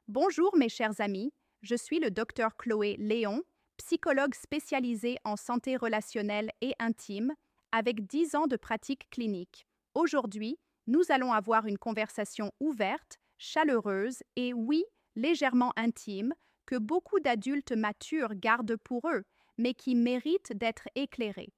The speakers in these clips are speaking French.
Bonjour mes chers amis, je suis le docteur Chloé Léon, psychologue spécialisée en santé relationnelle et intime, avec 10 ans de pratique clinique. Aujourd'hui, nous allons avoir une conversation ouverte, chaleureuse et oui, légèrement intime, que beaucoup d'adultes matures gardent pour eux, mais qui mérite d'être éclairée.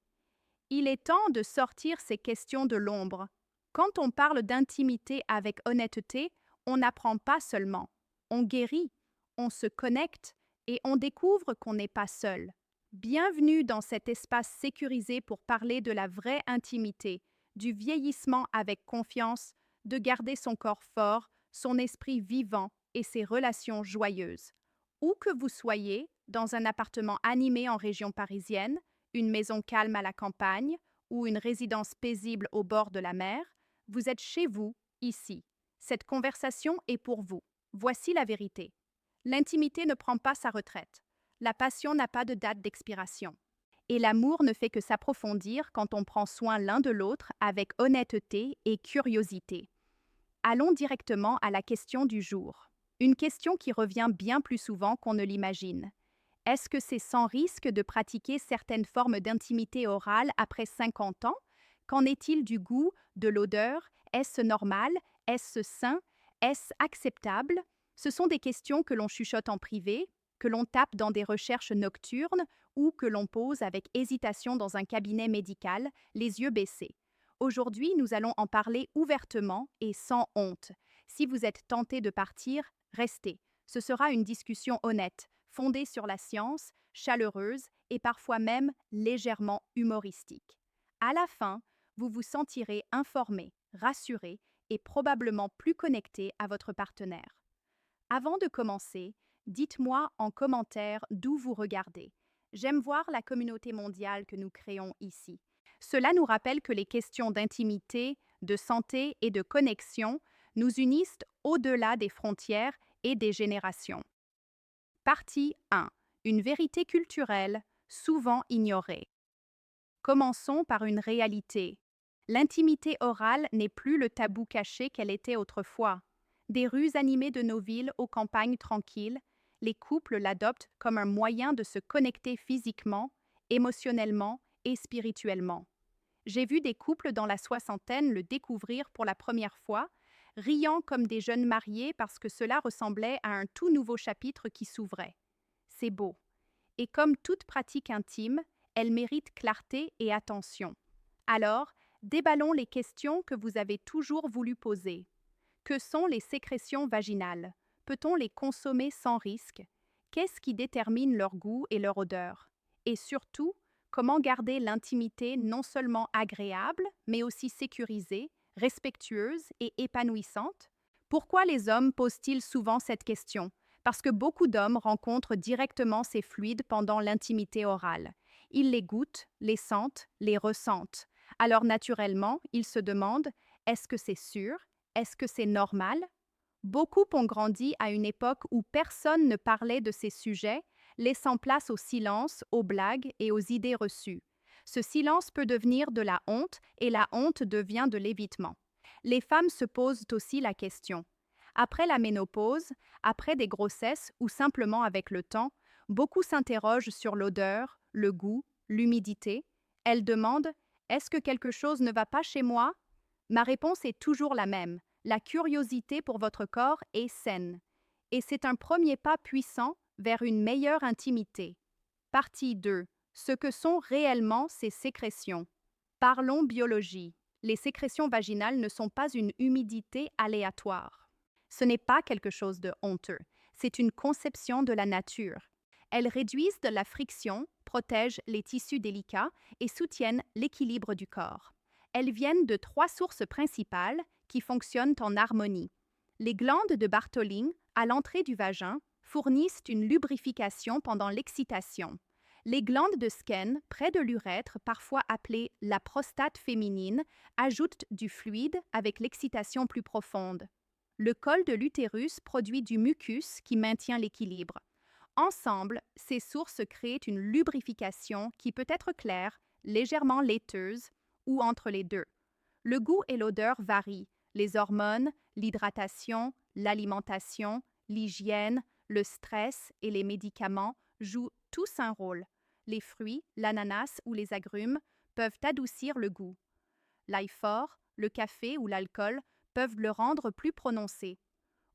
Il est temps de sortir ces questions de l'ombre. Quand on parle d'intimité avec honnêteté, on n'apprend pas seulement, on guérit, on se connecte et on découvre qu'on n'est pas seul. Bienvenue dans cet espace sécurisé pour parler de la vraie intimité, du vieillissement avec confiance, de garder son corps fort, son esprit vivant et ses relations joyeuses. Où que vous soyez, dans un appartement animé en région parisienne, une maison calme à la campagne ou une résidence paisible au bord de la mer, vous êtes chez vous, ici. Cette conversation est pour vous. Voici la vérité. L'intimité ne prend pas sa retraite. La passion n'a pas de date d'expiration. Et l'amour ne fait que s'approfondir quand on prend soin l'un de l'autre avec honnêteté et curiosité. Allons directement à la question du jour. Une question qui revient bien plus souvent qu'on ne l'imagine. Est-ce que c'est sans risque de pratiquer certaines formes d'intimité orale après 50 ans? Qu'en est-il du goût, de l'odeur? Est-ce normal? Est-ce sain? Est-ce acceptable? Ce sont des questions que l'on chuchote en privé, que l'on tape dans des recherches nocturnes ou que l'on pose avec hésitation dans un cabinet médical, les yeux baissés. Aujourd'hui, nous allons en parler ouvertement et sans honte. Si vous êtes tenté de partir, restez. Ce sera une discussion honnête, fondée sur la science, chaleureuse et parfois même légèrement humoristique. À la fin, vous vous sentirez informé, rassuré et probablement plus connecté à votre partenaire. Avant de commencer, dites-moi en commentaire d'où vous regardez. J'aime voir la communauté mondiale que nous créons ici. Cela nous rappelle que les questions d'intimité, de santé et de connexion nous unissent au-delà des frontières et des générations. Partie 1. Une vérité culturelle, souvent ignorée. Commençons par une réalité. L'intimité orale n'est plus le tabou caché qu'elle était autrefois. Des rues animées de nos villes aux campagnes tranquilles, les couples l'adoptent comme un moyen de se connecter physiquement, émotionnellement et spirituellement. J'ai vu des couples dans la soixantaine le découvrir pour la première fois, riant comme des jeunes mariés parce que cela ressemblait à un tout nouveau chapitre qui s'ouvrait. C'est beau. Et comme toute pratique intime, elle mérite clarté et attention. Alors, déballons les questions que vous avez toujours voulu poser. Que sont les sécrétions vaginales? Peut-on les consommer sans risque? Qu'est-ce qui détermine leur goût et leur odeur? Et surtout, comment garder l'intimité non seulement agréable, mais aussi sécurisée, respectueuse et épanouissante? Pourquoi les hommes posent-ils souvent cette question? Parce que beaucoup d'hommes rencontrent directement ces fluides pendant l'intimité orale. Ils les goûtent, les sentent, les ressentent. Alors naturellement, ils se demandent, est-ce que c'est sûr? Est-ce que c'est normal? Beaucoup ont grandi à une époque où personne ne parlait de ces sujets, laissant place au silence, aux blagues et aux idées reçues. Ce silence peut devenir de la honte et la honte devient de l'évitement. Les femmes se posent aussi la question. Après la ménopause, après des grossesses ou simplement avec le temps, beaucoup s'interrogent sur l'odeur, le goût, l'humidité. Elles demandent: est-ce que quelque chose ne va pas chez moi? Ma réponse est toujours la même. La curiosité pour votre corps est saine. Et c'est un premier pas puissant vers une meilleure intimité. Partie 2. Ce que sont réellement ces sécrétions. Parlons biologie. Les sécrétions vaginales ne sont pas une humidité aléatoire. Ce n'est pas quelque chose de honteux. C'est une conception de la nature. Elles réduisent de la friction, protègent les tissus délicats et soutiennent l'équilibre du corps. Elles viennent de 3 sources principales qui fonctionnent en harmonie. Les glandes de Bartholin, à l'entrée du vagin, fournissent une lubrification pendant l'excitation. Les glandes de Skene, près de l'urètre, parfois appelées la prostate féminine, ajoutent du fluide avec l'excitation plus profonde. Le col de l'utérus produit du mucus qui maintient l'équilibre. Ensemble, ces sources créent une lubrification qui peut être claire, légèrement laiteuse ou entre les deux. Le goût et l'odeur varient. Les hormones, l'hydratation, l'alimentation, L'hygiène, le stress et les médicaments jouent tous un rôle. Les fruits, l'ananas ou les agrumes peuvent adoucir le goût. L'ail fort, le café ou l'alcool peuvent le rendre plus prononcé.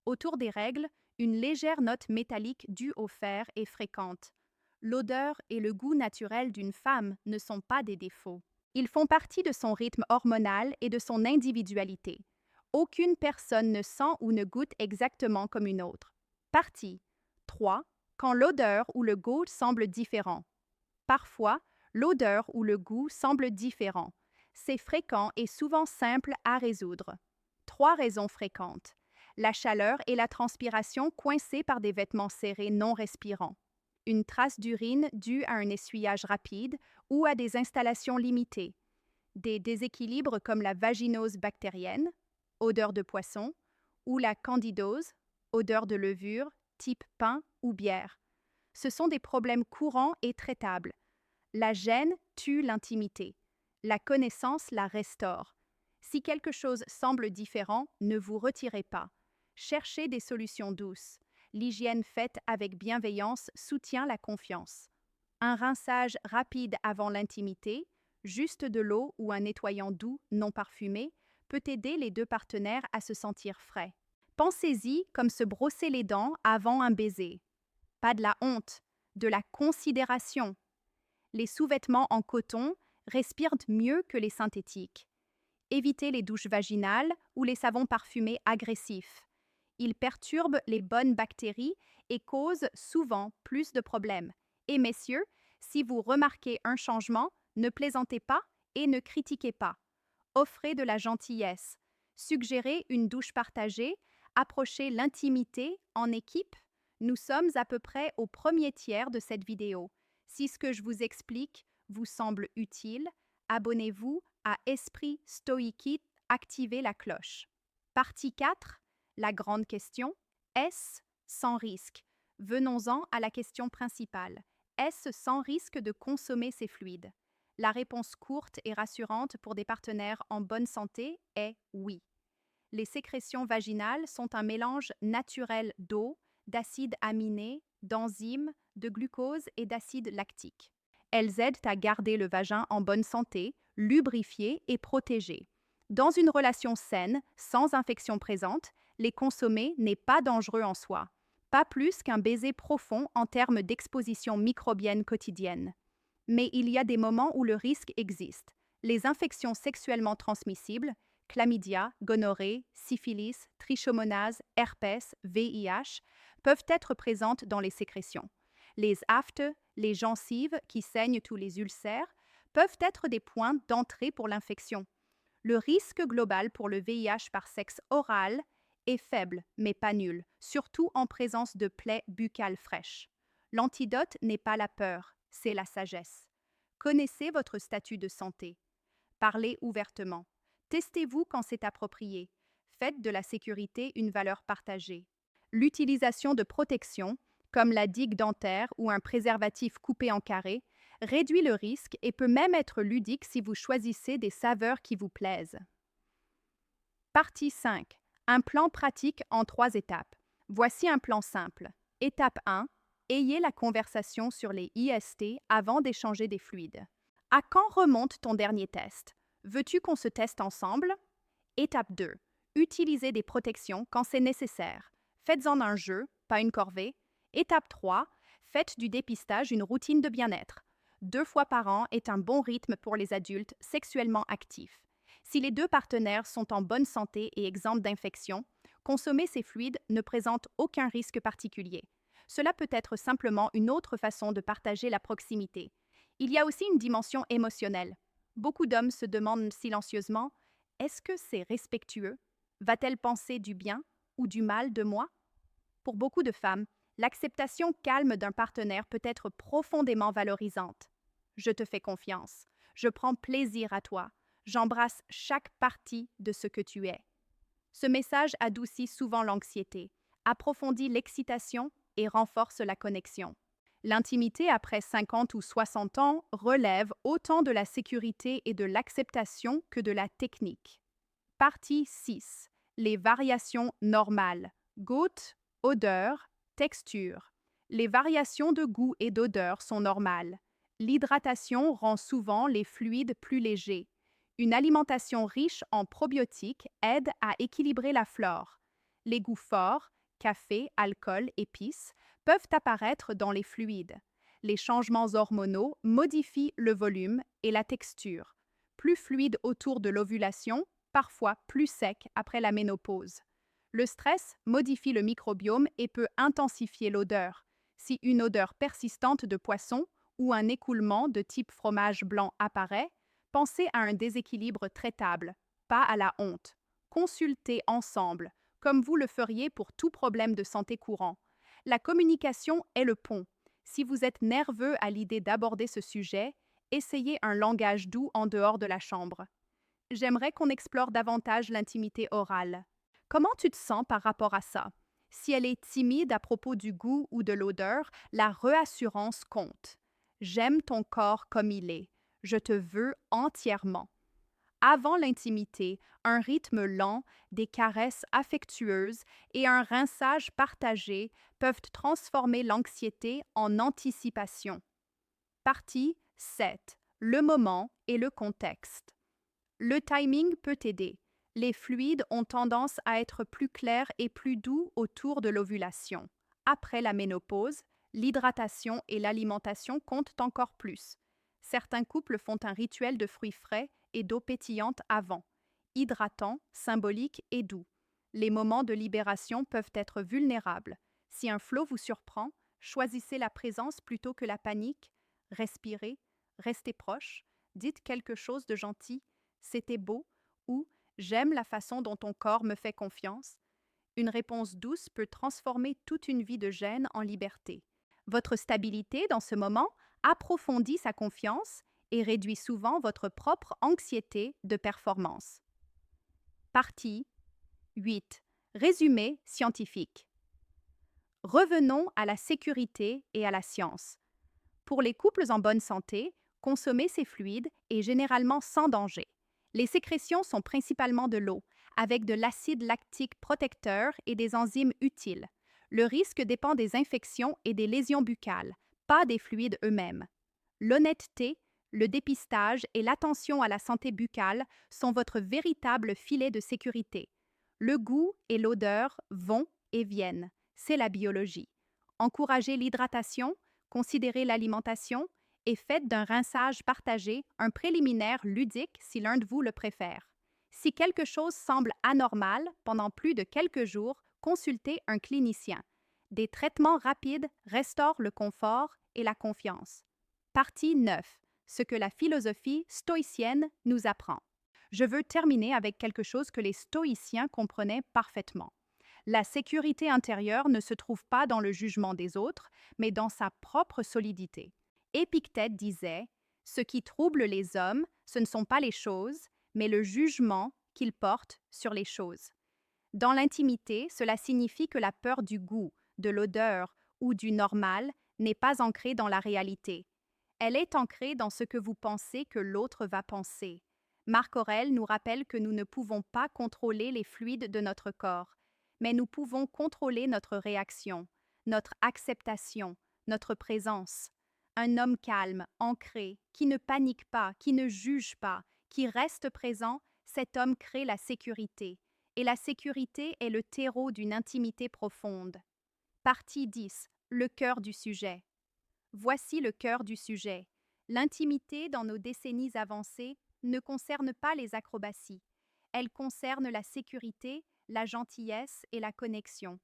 Autour des règles, une légère note métallique due au fer est fréquente. L'odeur et le goût naturel d'une femme ne sont pas des défauts. Ils font partie de son rythme hormonal et de son individualité. Aucune personne ne sent ou ne goûte exactement comme une autre. Partie 3. Quand l'odeur ou le goût semblent différents. Parfois, l'odeur ou le goût semblent différents. C'est fréquent et souvent simple à résoudre. 3 raisons fréquentes. La chaleur et la transpiration coincées par des vêtements serrés non respirants. Une trace d'urine due à un essuyage rapide ou à des installations limitées. Des déséquilibres comme la vaginose bactérienne, odeur de poisson, ou la candidose, odeur de levure, type pain ou bière. Ce sont des problèmes courants et traitables. La gêne tue l'intimité. La connaissance la restaure. Si quelque chose semble différent, ne vous retirez pas. Cherchez des solutions douces. L'hygiène faite avec bienveillance soutient la confiance. Un rinçage rapide avant l'intimité, juste de l'eau ou un nettoyant doux non parfumé, peut aider les deux partenaires à se sentir frais. Pensez-y comme se brosser les dents avant un baiser. Pas de la honte, de la considération. Les sous-vêtements en coton respirent mieux que les synthétiques. Évitez les douches vaginales ou les savons parfumés agressifs. Ils perturbent les bonnes bactéries et causent souvent plus de problèmes. Et messieurs, si vous remarquez un changement, ne plaisantez pas et ne critiquez pas. Offrez de la gentillesse. Suggérez une douche partagée. Approchez l'intimité en équipe. Nous sommes à peu près au premier tiers de cette vidéo. Si ce que je vous explique vous semble utile, abonnez-vous à Esprit Stoïque, activez la cloche. Partie 4. La grande question. Est-ce sans risque? Venons-en à la question principale. Est-ce sans risque de consommer ces fluides? La réponse courte et rassurante pour des partenaires en bonne santé est oui. Les sécrétions vaginales sont un mélange naturel d'eau, d'acides aminés, d'enzymes, de glucose et d'acide lactique. Elles aident à garder le vagin en bonne santé, lubrifié et protégé. Dans une relation saine, sans infection présente, les consommer n'est pas dangereux en soi, pas plus qu'un baiser profond en termes d'exposition microbienne quotidienne. Mais il y a des moments où le risque existe. Les infections sexuellement transmissibles, chlamydia, gonorrhée, syphilis, trichomonase, herpès, VIH, peuvent être présentes dans les sécrétions. Les aftes, les gencives qui saignent ou les ulcères, peuvent être des points d'entrée pour l'infection. Le risque global pour le VIH par sexe oral est faible, mais pas nul, surtout en présence de plaies buccales fraîches. L'antidote n'est pas la peur, c'est la sagesse. Connaissez votre statut de santé. Parlez ouvertement. Testez-vous quand c'est approprié. Faites de la sécurité une valeur partagée. L'utilisation de protections, comme la digue dentaire ou un préservatif coupé en carré, réduit le risque et peut même être ludique si vous choisissez des saveurs qui vous plaisent. Partie 5. Un plan pratique en 3 étapes. Voici un plan simple. Étape 1. Ayez la conversation sur les IST avant d'échanger des fluides. À quand remonte ton dernier test? Veux-tu qu'on se teste ensemble? Étape 2. Utilisez des protections quand c'est nécessaire. Faites-en un jeu, pas une corvée. Étape 3. Faites du dépistage une routine de bien-être. 2 fois par an est un bon rythme pour les adultes sexuellement actifs. Si les deux partenaires sont en bonne santé et exempts d'infection, consommer ces fluides ne présente aucun risque particulier. Cela peut être simplement une autre façon de partager la proximité. Il y a aussi une dimension émotionnelle. Beaucoup d'hommes se demandent silencieusement « Est-ce que c'est respectueux? Va-t-elle penser du bien ou du mal de moi ?» Pour beaucoup de femmes, l'acceptation calme d'un partenaire peut être profondément valorisante. Je te fais confiance. Je prends plaisir à toi. J'embrasse chaque partie de ce que tu es. Ce message adoucit souvent l'anxiété, approfondit l'excitation et renforce la connexion. L'intimité après 50 ou 60 ans relève autant de la sécurité et de l'acceptation que de la technique. Partie 6. Les variations normales. Goutte, Odeur, texture. Les variations de goût et d'odeur sont normales. L'hydratation rend souvent les fluides plus légers. Une alimentation riche en probiotiques aide à équilibrer la flore. Les goûts forts, café, alcool, épices, peuvent apparaître dans les fluides. Les changements hormonaux modifient le volume et la texture. Plus fluide autour de l'ovulation, parfois plus sec après la ménopause. Le stress modifie le microbiome et peut intensifier l'odeur. Si une odeur persistante de poisson ou un écoulement de type fromage blanc apparaît, pensez à un déséquilibre traitable, pas à la honte. Consultez ensemble, comme vous le feriez pour tout problème de santé courant. La communication est le pont. Si vous êtes nerveux à l'idée d'aborder ce sujet, essayez un langage doux en dehors de la chambre. J'aimerais qu'on explore davantage l'intimité orale. Comment tu te sens par rapport à ça? Si elle est timide à propos du goût ou de l'odeur, la réassurance compte. J'aime ton corps comme il est. Je te veux entièrement. Avant l'intimité, un rythme lent, des caresses affectueuses et un rinçage partagé peuvent transformer l'anxiété en anticipation. Partie 7. Le moment et le contexte. Le timing peut aider. Les fluides ont tendance à être plus clairs et plus doux autour de l'ovulation. Après la ménopause, l'hydratation et l'alimentation comptent encore plus. Certains couples font un rituel de fruits frais et d'eau pétillante avant, hydratant, symbolique et doux. Les moments de libération peuvent être vulnérables. Si un flot vous surprend, choisissez la présence plutôt que la panique. Respirez, restez proche, dites quelque chose de gentil, c'était beau ou j'aime la façon dont ton corps me fait confiance. Une réponse douce peut transformer toute une vie de gêne en liberté. Votre stabilité dans ce moment approfondit sa confiance et réduit souvent votre propre anxiété de performance. Partie 8. Résumé scientifique. Revenons à la sécurité et à la science. Pour les couples en bonne santé, consommer ces fluides est généralement sans danger. Les sécrétions sont principalement de l'eau, avec de l'acide lactique protecteur et des enzymes utiles. Le risque dépend des infections et des lésions buccales, pas des fluides eux-mêmes. L'honnêteté, le dépistage et l'attention à la santé buccale sont votre véritable filet de sécurité. Le goût et l'odeur vont et viennent. C'est la biologie. Encouragez l'hydratation, considérez l'alimentation et faites d'un rinçage partagé un préliminaire ludique si l'un de vous le préfère. Si quelque chose semble anormal pendant plus de quelques jours, consultez un clinicien. Des traitements rapides restaurent le confort et la confiance. Partie 9. Ce que la philosophie stoïcienne nous apprend. Je veux terminer avec quelque chose que les stoïciens comprenaient parfaitement. La sécurité intérieure ne se trouve pas dans le jugement des autres, mais dans sa propre solidité. Épictète disait « Ce qui trouble les hommes, ce ne sont pas les choses, mais le jugement qu'ils portent sur les choses. » Dans l'intimité, cela signifie que la peur du goût, de l'odeur ou du normal n'est pas ancrée dans la réalité. Elle est ancrée dans ce que vous pensez que l'autre va penser. Marc Aurèle nous rappelle que nous ne pouvons pas contrôler les fluides de notre corps, mais nous pouvons contrôler notre réaction, notre acceptation, notre présence. Un homme calme, ancré, qui ne panique pas, qui ne juge pas, qui reste présent, cet homme crée la sécurité. Et la sécurité est le terreau d'une intimité profonde. Partie 10. Le cœur du sujet. Voici le cœur du sujet. L'intimité dans nos décennies avancées ne concerne pas les acrobaties. Elle concerne la sécurité, la gentillesse et la connexion.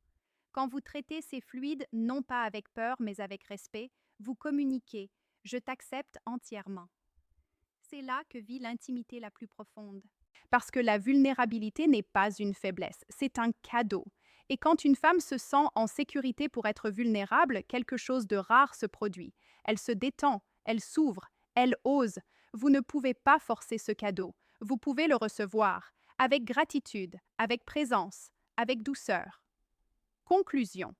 Quand vous traitez ces fluides non pas avec peur mais avec respect, vous communiquez « Je t'accepte entièrement ». C'est là que vit l'intimité la plus profonde. Parce que la vulnérabilité n'est pas une faiblesse, c'est un cadeau. Et quand une femme se sent en sécurité pour être vulnérable, quelque chose de rare se produit. Elle se détend, elle s'ouvre, elle ose. Vous ne pouvez pas forcer ce cadeau. Vous pouvez le recevoir, avec gratitude, avec présence, avec douceur. Conclusion.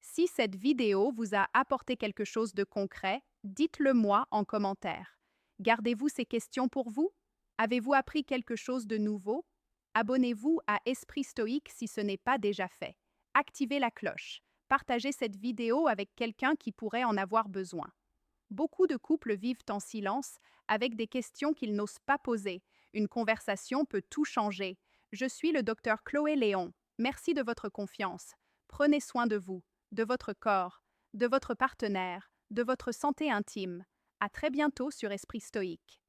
Si cette vidéo vous a apporté quelque chose de concret, dites-le moi en commentaire. Gardez-vous ces questions pour vous? Avez-vous appris quelque chose de nouveau? Abonnez-vous à Esprit Stoïque si ce n'est pas déjà fait. Activez la cloche. Partagez cette vidéo avec quelqu'un qui pourrait en avoir besoin. Beaucoup de couples vivent en silence avec des questions qu'ils n'osent pas poser. Une conversation peut tout changer. Je suis le docteur Chloé Léon. Merci de votre confiance. Prenez soin de vous, de votre corps, de votre partenaire, de votre santé intime. À très bientôt sur Esprit Stoïque.